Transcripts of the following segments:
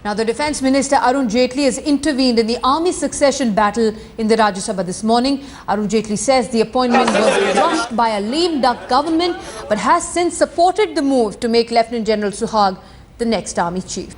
Now, the Defence Minister Arun Jaitly has intervened in the army succession battle in the Rajya Sabha this morning. Arun Jaitly says the appointment was rushed by a lame duck government, but has since supported the move to make Lieutenant General Suhag the next army chief.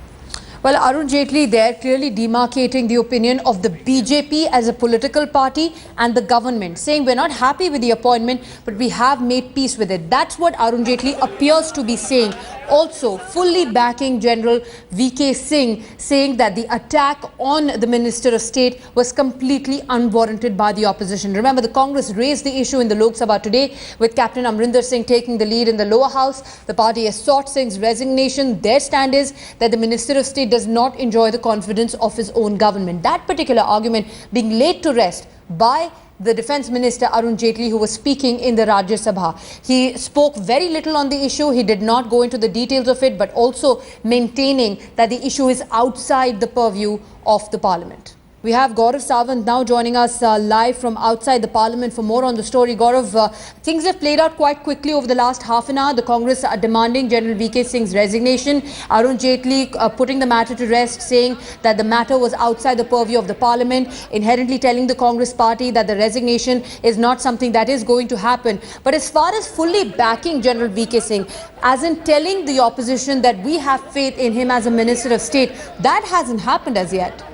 Well, Arun Jaitly there clearly demarcating the opinion of the BJP as a political party and the government, saying we're not happy with the appointment, but we have made peace with it. That's what Arun Jaitly appears to be saying. Also, fully backing General VK Singh, saying that the attack on the Minister of State was completely unwarranted by the opposition. Remember, the Congress raised the issue in the Lok Sabha today, with Captain Amrinder Singh taking the lead in the lower house. The party has sought Singh's resignation. Their stand is that the Minister of State does not enjoy the confidence of his own government. That particular argument being laid to rest by the Defence Minister Arun Jaitly, who was speaking in the Rajya Sabha. He spoke very little on the issue. He did not go into the details of it, but also maintaining that the issue is outside the purview of the Parliament. We have Gaurav Sawant now joining us live from outside the Parliament for more on the story. Gaurav, things have played out quite quickly over the last half an hour. The Congress are demanding General VK Singh's resignation. Arun Jaitly putting the matter to rest, saying that the matter was outside the purview of the Parliament, inherently telling the Congress party that the resignation is not something that is going to happen. But as far as fully backing General VK Singh, as in telling the opposition that we have faith in him as a Minister of State, that hasn't happened as yet.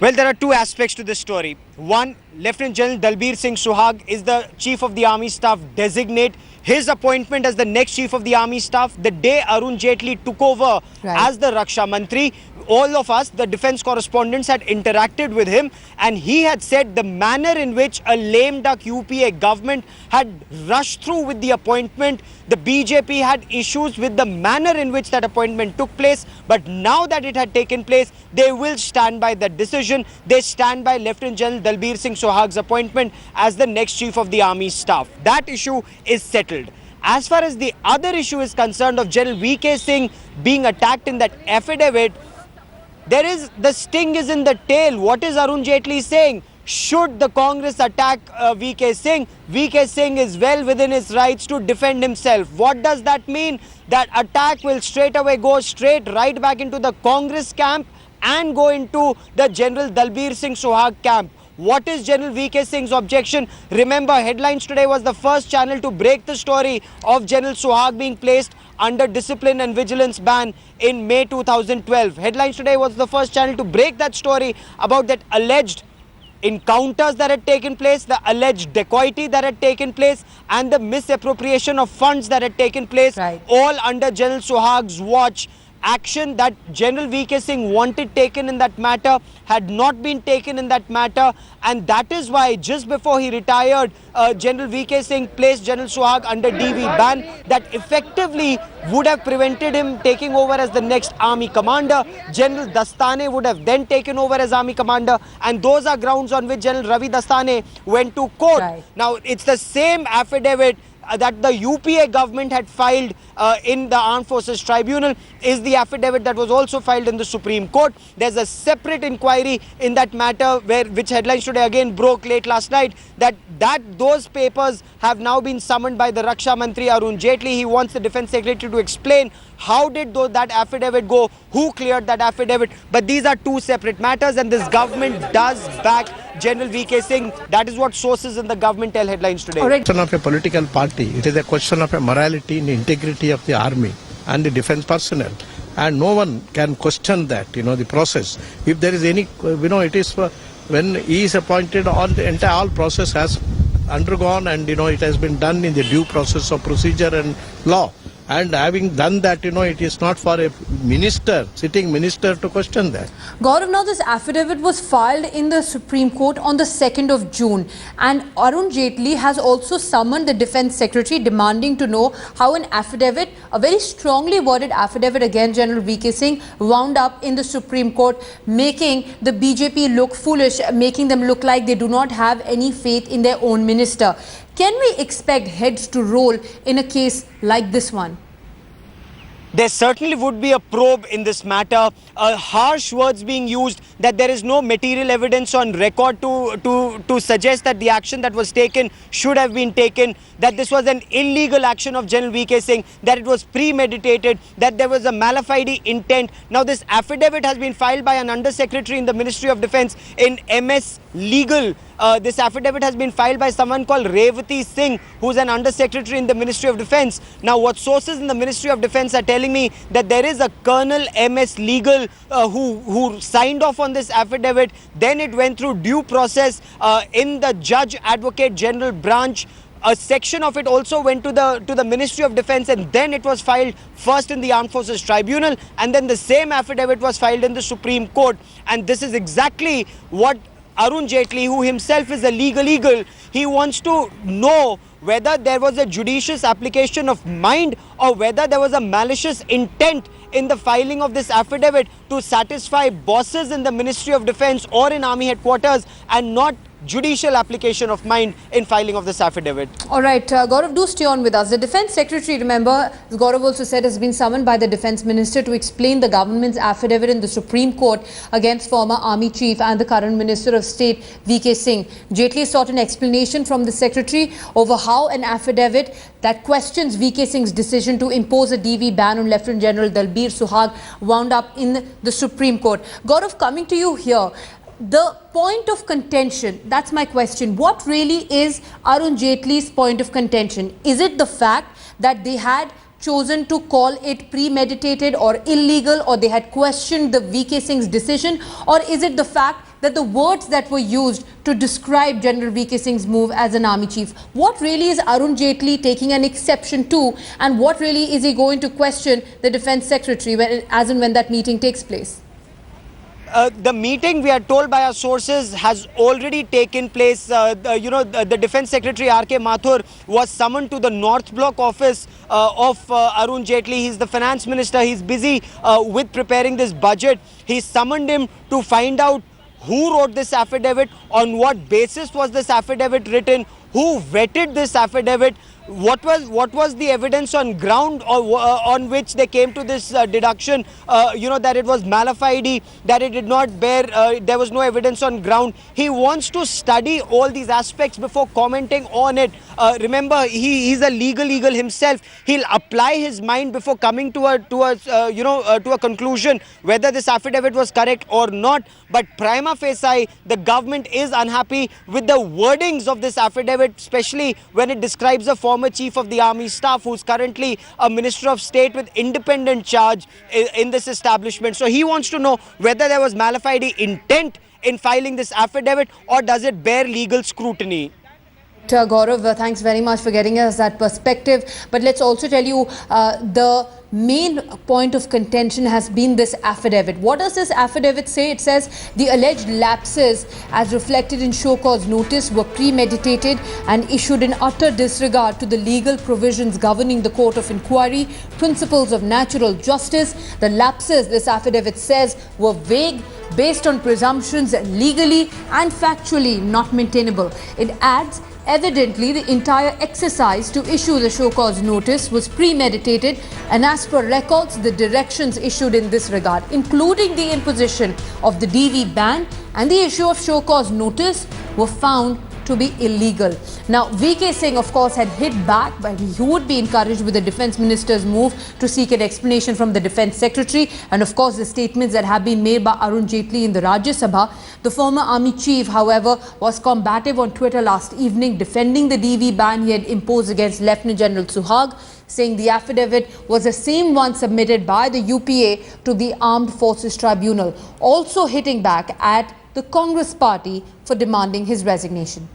Well, there are two aspects to this story. One, Lieutenant General Balbir Singh Suhag is the Chief of the Army Staff designate. His appointment as the next Chief of the Army Staff, the day Arun Jaitly took over as the Raksha Mantri, all of us, the defence correspondents, had interacted with him, and he had said the manner in which a lame duck UPA government had rushed through with the appointment, the BJP had issues with the manner in which that appointment took place, but now that it had taken place, they will stand by that decision. They stand by Lieutenant General Balbir Singh Suhag's appointment as the next Chief of the Army Staff. That issue is settled. As far as the other issue is concerned of General VK Singh being attacked in that affidavit, the sting is in the tail. What is Arun Jaitly saying? Should the Congress attack VK Singh? VK Singh is well within his rights to defend himself. What does that mean? That attack will straight away go right back into the Congress camp and go into the General Balbir Singh Suhag camp. What is General VK Singh's objection? Remember, Headlines Today was the first channel to break the story of General Suhag being placed under discipline and vigilance ban in May 2012. Headlines Today was the first channel to break that story about that alleged encounters that had taken place, the alleged dacoity that had taken place, and the misappropriation of funds that had taken place, all under General Suhag's watch. Action that General VK Singh wanted taken in that matter had not been taken in that matter, and that is why just before he retired, General VK Singh placed General Suhag under DV ban that effectively would have prevented him taking over as the next army commander. General Dastane would have then taken over as army commander, and those are grounds on which General Ravi Dastane went to court. Now, it's the same affidavit that the UPA government had filed in the Armed Forces Tribunal is the affidavit that was also filed in the Supreme Court. There's a separate inquiry in that matter which Headlines Today again broke late last night that those papers have now been summoned by the Raksha Mantri Arun Jaitly. He wants the Defence Secretary to explain how did that affidavit go, who cleared that affidavit. But these are two separate matters, and this government does back General VK Singh. That is what sources in the government tell Headlines Today. It's not a political party. It is a question of a morality and integrity of the army and the defence personnel. And no one can question that, the process. If there is any, it is when he is appointed, all process has undergone, and, it has been done in the due process of procedure and law. And having done that, it is not for a minister, sitting minister, to question that. Gaurav, now this affidavit was filed in the Supreme Court on the 2nd of June. And Arun Jaitly has also summoned the Defence Secretary demanding to know how an affidavit, a very strongly worded affidavit against General VK Singh, wound up in the Supreme Court, making the BJP look foolish, making them look like they do not have any faith in their own minister. Can we expect heads to roll in a case like this one? There certainly would be a probe in this matter. Harsh words being used that there is no material evidence on record to suggest that the action that was taken should have been taken, that this was an illegal action of General VK Singh, that it was premeditated, that there was a malafide intent. Now this affidavit has been filed by an undersecretary in the Ministry of Defence in MS Legal. This affidavit has been filed by someone called Revati Singh, who's an undersecretary in the Ministry of Defence. Now what sources in the Ministry of Defence are telling me that there is a Colonel MS Legal who signed off on this affidavit. Then it went through due process in the Judge Advocate General branch. A section of it also went to the Ministry of Defence, and then it was filed first in the Armed Forces Tribunal, and then the same affidavit was filed in the Supreme Court. And this is exactly what Arun Jaitly, who himself is a legal eagle, he wants to know whether there was a judicious application of mind or whether there was a malicious intent in the filing of this affidavit to satisfy bosses in the Ministry of Defence or in Army headquarters, and not judicial application of mind in filing of this affidavit. All right, Gaurav, do stay on with us. The Defence Secretary, remember, as Gaurav also said, has been summoned by the Defence Minister to explain the government's affidavit in the Supreme Court against former Army Chief and the current Minister of State, VK Singh. Jaitley sought an explanation from the Secretary over how an affidavit that questions VK Singh's decision to impose a DV ban on Lieutenant General Balbir Suhag wound up in the Supreme Court. Gaurav, coming to you here, the point of contention, that's my question. What really is Arun Jaitley's point of contention? Is it the fact that they had chosen to call it premeditated or illegal, or they had questioned the VK Singh's decision, or is it the fact that the words that were used to describe General VK Singh's move as an army chief? What really is Arun Jaitley taking an exception to, and what really is he going to question the Defence Secretary as and when that meeting takes place? The meeting, we are told by our sources, has already taken place. The Defence Secretary R.K. Mathur was summoned to the North Block office of Arun Jaitley. He's the Finance Minister. He's busy with preparing this budget. He summoned him to find out who wrote this affidavit, on what basis was this affidavit written, who vetted this affidavit, what was the evidence on ground on which they came to this deduction, that it was malafide, that it did not bear, there was no evidence on ground. He wants to study all these aspects before commenting on it. Remember, he's a legal eagle himself. He'll apply his mind before coming to a conclusion whether this affidavit was correct or not. But prima facie, the government is unhappy with the wordings of this affidavit, especially when it describes a former Chief of the Army Staff who's currently a Minister of State with independent charge in this establishment. So he wants to know whether there was malafide intent in filing this affidavit, or does it bear legal scrutiny. Gaurav, thanks very much for getting us that perspective. But let's also tell you the main point of contention has been this affidavit. What does this affidavit say? It says the alleged lapses as reflected in show cause notice were premeditated and issued in utter disregard to the legal provisions governing the court of inquiry, principles of natural justice. The lapses, this affidavit says, were vague, based on presumptions legally and factually not maintainable. It adds, evidently, the entire exercise to issue the show cause notice was premeditated, and as per records, the directions issued in this regard, including the imposition of the DV ban and the issue of show cause notice, were found to be illegal. Now, VK Singh, of course, had hit back, but he would be encouraged with the Defence Minister's move to seek an explanation from the Defence Secretary, and of course the statements that have been made by Arun Jaitly in the Rajya Sabha. The former Army Chief, however, was combative on Twitter last evening, defending the DV ban he had imposed against Lieutenant General Suhag, saying the affidavit was the same one submitted by the UPA to the Armed Forces Tribunal, also hitting back at the Congress party for demanding his resignation.